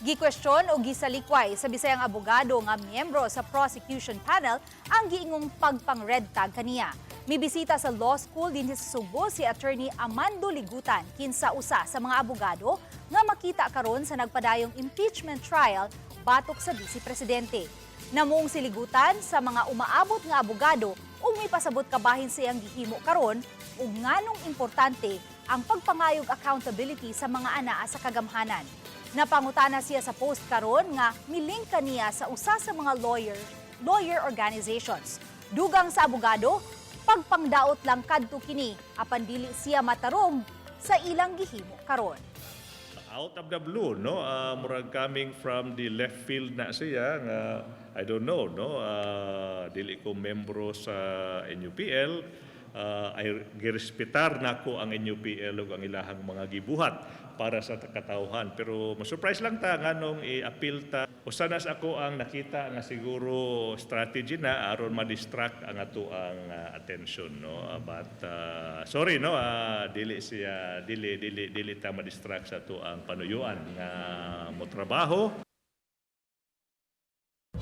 Gikwestiyon o gisalikway sa bisayang abogado nga miyembro sa prosecution panel ang giingong pagpang-red tag kaniya. Mibisita sa law school din sa Subo si Attorney Amando Ligutan kinsa usa sa mga abogado nga makita karon sa nagpadayong impeachment trial batok sa Vice Presidente. Namuong si Ligutan sa mga umaabot nga abogado ug may pasabot kabahin siyang gihimo karon ug nganong importante ang pagpangayog accountability sa mga anaa sa kagamhanan. Napangutana siya sa post karon nga milink kaniya sa usa sa mga lawyer organizations. Dugang sa abogado, pagpangdaot lang kadto kini apan dili siya matarong sa ilang gihimo karon. Out of the blue, no, murag coming from the left field na siya nga I don't know, no, dili ko membro sa NUPL. Ay girespetar nako ang NUPL ug ang ilahang mga gibuhat para sa katawhan, pero ma-surprise lang ta nganong i-appeal ta. Usa na sa ako ang nakita nga siguro strategy na aron ma-distract ang ato ang attention, no, but sorry, no, dili ta ma-distract sa ato ang panuyuan nga mo trabaho